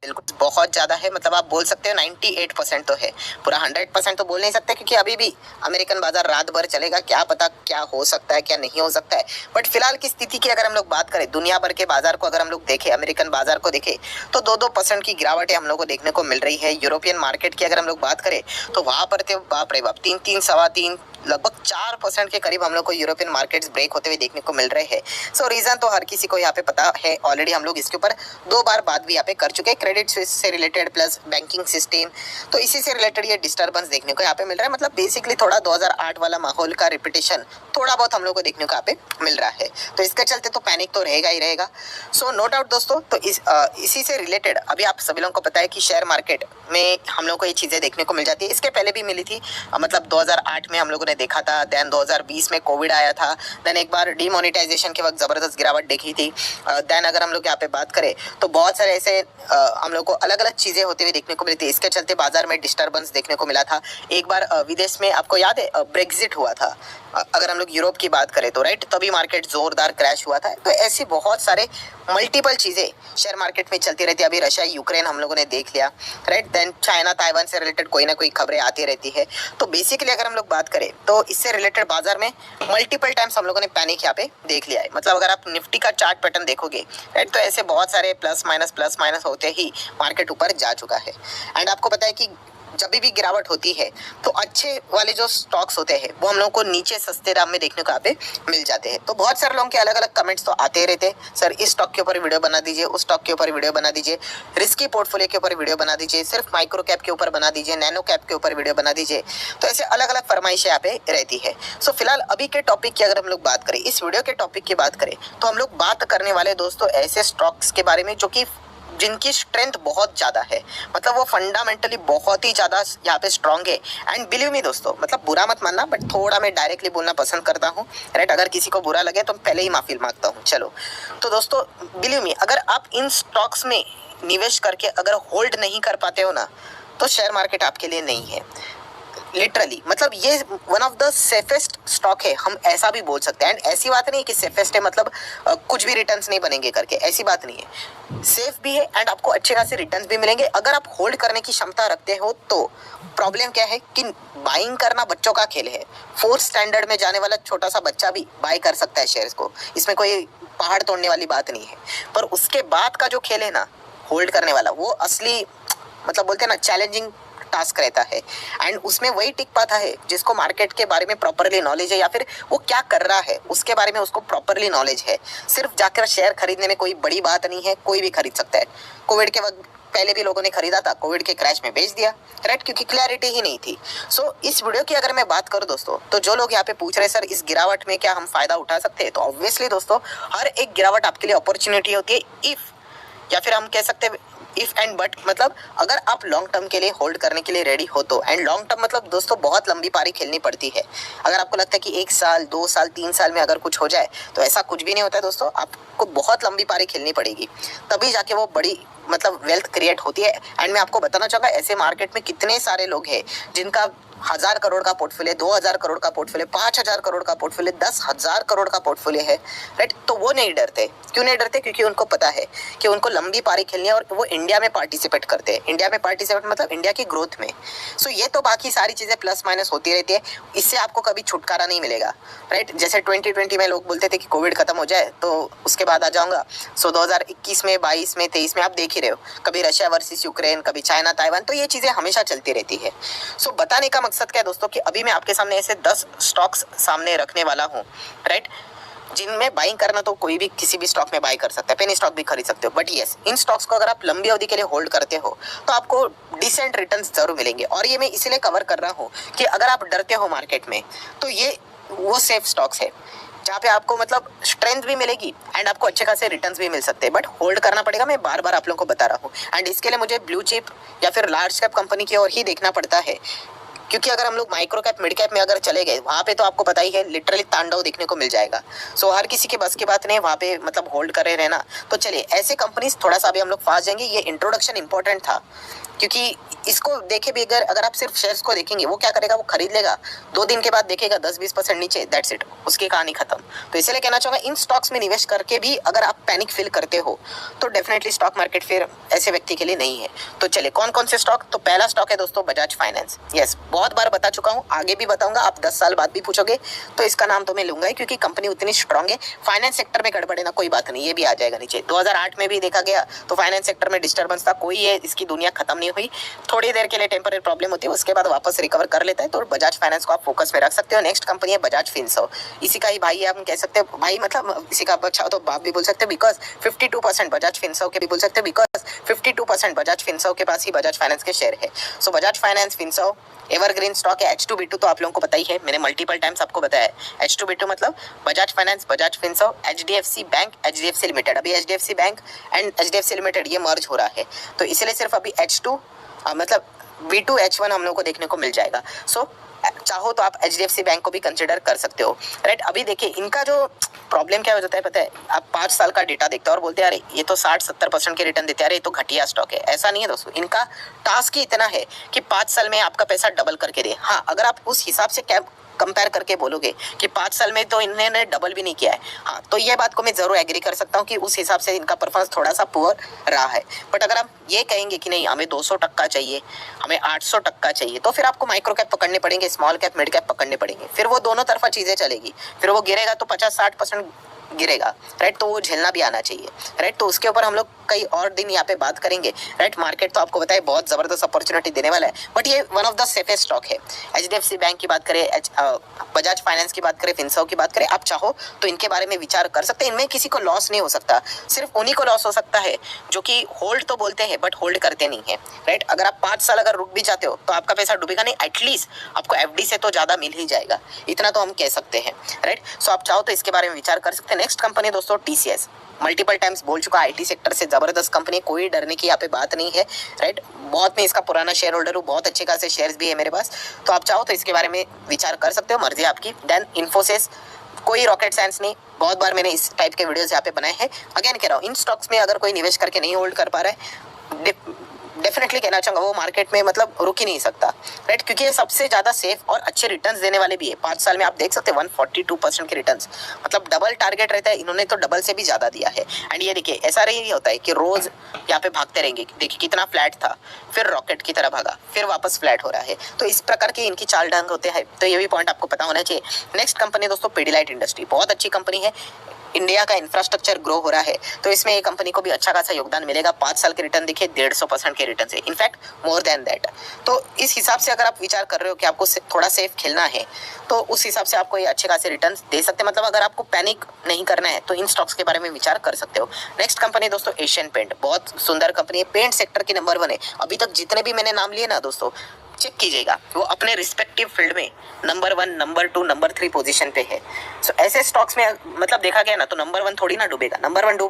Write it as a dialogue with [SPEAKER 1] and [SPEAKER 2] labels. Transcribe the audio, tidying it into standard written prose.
[SPEAKER 1] बिल्कुल बहुत ज़्यादा है, मतलब आप बोल सकते हो 98% तो है, पूरा 100% तो बोल नहीं सकते क्योंकि अभी भी अमेरिकन बाजार रात भर चलेगा, क्या पता क्या हो सकता है क्या नहीं हो सकता है। बट फिलहाल की स्थिति की अगर हम लोग बात करें, दुनिया भर के बाजार को अगर हम लोग देखें, अमेरिकन बाजार को देखें, तो 2-2% की गिरावटें हम लोग को देखने को मिल रही है। यूरोपियन मार्केट की अगर हम लोग बात करें तो वहां पर तो बाप रे बाप 3-3, सवा 3, लगभग 4% के करीब हम लोग को यूरोपियन मार्केट्स ब्रेक होते हुए देखने को मिल रहे हैं। सो रीजन तो हर किसी को यहाँ पे पता है, ऑलरेडी हम लोग इसके ऊपर 2 बार बात भी यहाँ पे कर चुके हैं, क्रेडिट स्विस से रिलेटेड प्लस बैंकिंग सिस्टम, तो इसी से रिलेटेड ये डिस्टर्बेंस देखने को यहाँ पे मिल रहा है। मतलब बेसिकली थोड़ा 2008 वाला माहौल का रिपीटेशन थोड़ा बहुत हम लोग को देखने को यहाँ पे मिल रहा है, तो इसके चलते तो पैनिक तो रहेगा ही रहेगा। सो नो डाउट दोस्तों, तो इसी से रिलेटेड अभी आप सभी लोगों को पता है कि शेयर मार्केट में हम लोग को ये चीज़ें देखने को मिल जाती है। इसके पहले भी मिली थी, मतलब 2008 में हम लोगों ने देखा था, देन 2020 में कोविड आया था, देन एक बार डीमोनेटाइजेशन के वक्त ज़बरदस्त गिरावट देखी थी, देन अगर हम लोग यहाँ पे बात करें तो बहुत सारे ऐसे हम लोग को अलग अलग चीज़ें होते हुए देखने को मिली थी। इसके चलते बाजार में डिस्टर्बेंस देखने को मिला था। एक बार विदेश में आपको याद है ब्रेक्जिट हुआ था, अगर हम लोग यूरोप की बात करें तो राइट, तभी मार्केट जोरदार क्रैश हुआ था। तो ऐसी बहुत सारे मल्टीपल चीज़ें शेयर मार्केट में चलती रहती है। अभी रशिया यूक्रेन हम लोगों ने देख लिया राइट, देन चाइना ताइवान से रिलेटेड कोई ना कोई खबरें आती रहती है। तो बेसिकली अगर हम लोग बात करें तो इससे रिलेटेड बाजार में मल्टीपल टाइम्स हम लोगों ने पैनिक यहाँ पे देख लिया है। मतलब अगर आप निफ्टी का चार्ट पैटर्न देखोगे राइट, तो ऐसे बहुत सारे प्लस माइनस होते ही मार्केट ऊपर जा चुका है। एंड आपको पता है कि जब भी गिरावट होती है तो अच्छे वाले जो स्टॉक्स होते हैं वो हम लोग को नीचे सस्ते दाम में देखने को यहाँ पे मिल जाते हैं। तो बहुत सारे लोगों के अलग अलग कमेंट्स तो आते रहते हैं, सर इस स्टॉक के ऊपर वीडियो बना दीजिए, उस स्टॉक के ऊपर वीडियो बना दीजिए, रिस्की पोर्टफोलियो के ऊपर वीडियो बना दीजिए, सिर्फ माइक्रो कैप के ऊपर बना दीजिए, नैनो कैप के ऊपर वीडियो बना दीजिए। तो ऐसे अलग अलग फरमाइशें यहाँ पे रहती है। सो फिलहाल अभी के टॉपिक की अगर हम लोग बात करें, इस वीडियो के टॉपिक की बात करें, तो हम लोग बात करने वाले दोस्तों ऐसे स्टॉक्स के बारे में जो कि जिनकी स्ट्रेंथ बहुत ज़्यादा है, मतलब वो फंडामेंटली बहुत ही ज़्यादा यहाँ पे स्ट्रांग है। एंड बिलीव मी दोस्तों, मतलब बुरा मत मानना बट थोड़ा मैं डायरेक्टली बोलना पसंद करता हूँ राइट, अगर किसी को बुरा लगे तो पहले ही माफ़ी मांगता हूँ। चलो तो दोस्तों बिलीव मी, अगर आप इन स्टॉक्स में निवेश करके अगर होल्ड नहीं कर पाते हो ना, तो शेयर मार्केट आपके लिए नहीं है लिटरली। मतलब ये one of the safest stock है, हम ऐसा भी बोल सकते हैं। एंड ऐसी बात नहीं है कि सेफेस्ट है मतलब कुछ भी रिटर्न्स नहीं बनेंगे करके, ऐसी बात नहीं है, सेफ भी है एंड आपको अच्छे खासे रिटर्न्स भी मिलेंगे अगर आप होल्ड करने की क्षमता रखते हो। तो प्रॉब्लम क्या है कि बाइंग करना बच्चों का खेल है, 4th स्टैंडर्ड में जाने वाला छोटा सा बच्चा भी बाय कर सकता है शेयर्स को, इसमें कोई पहाड़ तोड़ने वाली बात नहीं है। पर उसके बाद का जो खेल है ना होल्ड करने वाला, वो असली मतलब बोलते हैं ना चैलेंजिंग टास्क रहता है। एंड उसमें वही टिक पाता है जिसको मार्केट के बारे में प्रॉपरली नॉलेज है, या फिर वो क्या कर रहा है उसके बारे में उसको प्रॉपरली नॉलेज है। सिर्फ जाकर शेयर खरीदने में कोई बड़ी बात नहीं है, कोई भी खरीद सकता है। कोविड के वक्त पहले भी लोगों ने खरीदा था, कोविड के क्रैश में बेच दिया राइट, क्योंकि क्लैरिटी ही नहीं थी। सो इस वीडियो की अगर मैं बात करूं दोस्तों, तो जो लोग यहाँ पे पूछ रहे सर इस गिरावट में क्या हम फायदा उठा सकते हैं, तो ऑब्वियसली दोस्तों हर एक गिरावट आपके लिए अपॉर्चुनिटी होती है इफ, या फिर हम कह सकते हैं इफ एंड बट, मतलब अगर आप लॉन्ग टर्म के लिए होल्ड करने के लिए रेडी हो तो। एंड लॉन्ग टर्म मतलब दोस्तों बहुत लंबी पारी खेलनी पड़ती है। अगर आपको लगता है कि 1 साल 2 साल 3 साल में अगर कुछ हो जाए, तो ऐसा कुछ भी नहीं होता है दोस्तों, आपको बहुत लंबी पारी खेलनी पड़ेगी, तभी जाके वो बड़ी मतलब वेल्थ क्रिएट होती है। एंड मैं आपको बताना चाहूँगा ऐसे मार्केट में कितने सारे लोग हैं जिनका 1000 करोड़ का पोर्टफोलियो, 2000 करोड़ का पोर्टफोलियो, 5000 करोड़ का पोर्टफोलियो, 10,000 करोड़ का पोर्टफोलियो है राइट। तो वो नहीं डरते, क्यों नहीं डरते? क्योंकि उनको पता है कि उनको लंबी पारी खेलनी है और वो इंडिया में पार्टिसिपेट करते हैं। इंडिया में पार्टिसिपेट मतलब इंडिया की ग्रोथ में। सो ये तो बाकी सारी चीज़ें प्लस माइनस होती रहती है, इससे आपको कभी छुटकारा नहीं मिलेगा राइट। जैसे 2020 में लोग बोलते थे कि कोविड खत्म हो जाए तो उसके बाद आ जाऊँगा। सो 2021 में 22 में 23 में आप देख ही रहे हो, कभी रशिया वर्सेस यूक्रेन, कभी चाइना ताइवान, तो ये चीज़ें हमेशा चलती रहती है। सो बताने का मकसद क्या है दोस्तों कि अभी मैं आपके सामने ऐसे 10 स्टॉक्स सामने रखने वाला हूँ राइट, जिनमें बाइंग करना तो कोई भी किसी भी स्टॉक में बाय कर सकता है, पेनी स्टॉक भी खरीद सकते हो। बट यस, इन स्टॉक्स को अगर आप लंबी अवधि के लिए होल्ड करते हो तो आपको डिसेंट रिटर्न्स जरूर मिलेंगे। और ये मैं इसलिए कवर कर रहा हूँ कि अगर आप डरते हो मार्केट में, तो ये वो सेफ स्टॉक्स है जहाँ पे आपको मतलब स्ट्रेंथ भी मिलेगी एंड आपको अच्छे खासे रिटर्न्स भी मिल सकते हैं। बट होल्ड करना पड़ेगा, मैं बार बार आप लोगों को बता रहा हूँ। एंड इसके लिए मुझे ब्लू चिप या फिर लार्ज कैप कंपनी की ओर ही देखना पड़ता है। क्योंकि अगर हम लोग माइक्रो कैप मिड कैप में अगर चले गए वहाँ पे तो आपको पता ही है लिटरली तांडव देखने को मिल जाएगा। सो हर किसी के बस की बात नहीं वहाँ पे मतलब होल्ड करे रहना। तो चलिए ऐसे कंपनीज थोड़ा सा अभी हम लोग फास्ट जाएंगे। ये इंट्रोडक्शन इंपॉर्टेंट था क्योंकि इसको देखे भी अगर आप सिर्फ शेयर्स को देखेंगे वो क्या करेगा, वो खरीद लेगा, 2 दिन के बाद देखेगा 10-20% नीचे, दैट्स इट, उसकी कहानी खत्म। तो इसलिए कहना चाहूँगा इन स्टॉक्स में निवेश करके भी अगर आप पैनिक फील करते हो तो डेफिनेटली स्टॉक मार्केट फिर ऐसे व्यक्ति के लिए नहीं है। तो चलिए कौन कौन से स्टॉक, तो पहला स्टॉक है दोस्तों बजाज फाइनेंस। यस, बहुत बार बता चुका हूँ, आगे भी बताऊंगा, आप 10 साल बाद भी पूछोगे तो इसका नाम तो मैं लूंगा ही क्योंकि कंपनी उतनी स्ट्रांग है। फाइनेंस सेक्टर में गड़बड़े ना कोई बात नहीं, ये भी आ जाएगा नीचे। 2008 में भी देखा गया तो फाइनेंस सेक्टर में डिस्टर्बेंस था, कोई है इसकी दुनिया खत्म नहीं हुई, थोड़ी देर के लिए टेम्पररी प्रॉब्लम होती है, उसके बाद वापस रिकवर कर लेता है। तो बजाज फाइनेंस को आप फोकस में रख सकते हो। नेक्स्ट कंपनी है बजाज फिनसर्व, इसी का ही भाई है, हम कह सकते हैं भाई, मतलब इसी का अच्छा तो बाप भी बोल सकते हैं बिकॉज 52% बजाज फिनसर्व के भी बोल सकते हैं बिकॉज 52% बजाज फिनसर्व के पास ही बजाज फाइनेंस के शेयर है। So Bajaj Finance Finserv evergreen stock है। H2B2 तो आप लोगों को पता ही है, मैंने मल्टीपल टाइम्स आपको बताया है। H2B2 मतलब Bajaj finance, Bajaj Finserv, HDFC bank, HDFC limited. अभी HDFC bank and HDFC limited ये मर्ज हो रहा है, तो इसलिए सिर्फ अभी H2 मतलब V2 H1 हम लोग को देखने को मिल जाएगा। सो चाहो तो आप HDFC बैंक को भी कंसिडर कर सकते हो, राइट। अभी देखिए इनका जो प्रॉब्लम क्या हो जाता है पता है, आप 5 साल का डेटा देखते हो और बोलते हैं अरे ये तो 60-70% के रिटर्न देते हैं, अरे ये तो घटिया स्टॉक है। ऐसा नहीं है दोस्तों, इनका टास्क ही इतना है कि 5 साल में आपका पैसा डबल करके दे। हाँ, अगर आप उस हिसाब से कंपेयर करके बोलोगे कि 5 साल में तो इन्होंने डबल भी नहीं किया है, हाँ, तो ये बात को मैं जरूर एग्री कर सकता हूँ कि उस हिसाब से इनका परफॉर्मेंस थोड़ा सा पुअर रहा है। बट अगर आप ये कहेंगे कि नहीं हमें 200% चाहिए, हमें 800% चाहिए, तो फिर आपको माइक्रो कैप पकड़ने पड़ेंगे, स्मॉल कैप मिड कैप पकड़ने पड़ेंगे, फिर वो दोनों तरफा चीज़ें चलेगी। फिर वो गिरेगा तो 50-60% गिरेगा, राइट, तो वो झेलना भी आना चाहिए, राइट। तो उसके ऊपर हम लोग कई और दिन यहाँ पे बात करेंगे, राइट। मार्केट तो आपको बताए बहुत ज़बरदस्त अपॉर्चुनिटी देने वाला है, बट ये one of the safest stock है। HDFC बैंक की बात करें, बजाज फाइनेंस की बात करें, फिनसर्व की बात करें, आप चाहो तो इनके बारे में विचार कर सकते हैं। इनमें किसी को लॉस नहीं हो सकता, सिर्फ उन्हीं को लॉस हो सकता है जो कि होल्ड तो बोलते हैं बट होल्ड करते नहीं है, राइट। अगर आप 5 साल अगर रुक भी जाते हो तो आपका पैसा डूबेगा नहीं, एटलीस्ट आपको FD से तो ज़्यादा मिल ही जाएगा, इतना तो हम कह सकते हैं, राइट। सो आप चाहो तो इसके बारे में विचार कर सकते हैं। नेक्स्ट कंपनी दोस्तों TCS, मल्टीपल टाइम्स बोल चुका, IT सेक्टर से ज़बरदस्त कंपनी, कोई डरने की यहाँ पे बात नहीं है, राइट। बहुत मैं इसका पुराना शेयर होल्डर हूँ, बहुत अच्छे खासे शेयर्स भी है मेरे पास, तो आप चाहो तो इसके बारे में विचार कर सकते हो, मर्जी आपकी। देन इन्फोसिस, कोई रॉकेट साइंस नहीं, बहुत बार मैंने इस टाइप के वीडियोस यहाँ पे बनाए हैं। अगेन कह रहा हूँ, इन स्टॉक्स में अगर कोई निवेश करके नहीं होल्ड कर पा रहा है, डेफिनेटली कहना चाहूँगा वो मार्केट में मतलब रुक ही नहीं सकता, राइट, क्योंकि ये सबसे ज़्यादा सेफ और अच्छे रिटर्न्स देने वाले भी है। 5 साल में आप देख सकते हैं 142% के रिटर्न्स, मतलब डबल टारगेट रहता है, इन्होंने तो डबल से भी ज़्यादा दिया है। एंड ये देखिए ऐसा नहीं होता है कि रोज़ यहाँ पे भागते रहेंगे, देखिए कितना फ्लैट था, फिर रॉकेट की तरह भागा, फिर वापस फ्लैट हो रहा है। तो इस प्रकार की इनकी चाल ढंग होते हैं, तो ये भी पॉइंट आपको पता होना चाहिए। नेक्स्ट कंपनी दोस्तों पिडिलाइट इंडस्ट्री, बहुत अच्छी कंपनी है, इंडिया का इंफ्रास्ट्रक्चर ग्रो हो रहा है, तो इसमें ये कंपनी को भी अच्छा खासा योगदान मिलेगा। 5 साल के रिटर्न देखिए 150% के रिटर्न है, इनफैक्ट मोर देन दैट। तो इस हिसाब से अगर आप विचार कर रहे हो कि आपको थोड़ा सेफ खेलना है, तो उस हिसाब से आपको ये अच्छे खासे रिटर्न दे सकते हैं। मतलब अगर आपको पैनिक नहीं करना है तो इन स्टॉक्स के बारे में विचार कर सकते हो। नेक्स्ट कंपनी दोस्तों एशियन पेंट, बहुत सुंदर कंपनी है, पेंट सेक्टर की नंबर 1 है। अभी तक जितने भी मैंने नाम लिए ना दोस्तों, चेक कीजिएगा, वो अपने रिस्पेक्टिव फील्ड में नंबर 1, नंबर 2, नंबर 3 पोजीशन पे है। सो ऐसे स्टॉक्स में मतलब देखा गया ना तो नंबर 1 थोड़ी ना डूबेगा, नंबर 1 डूब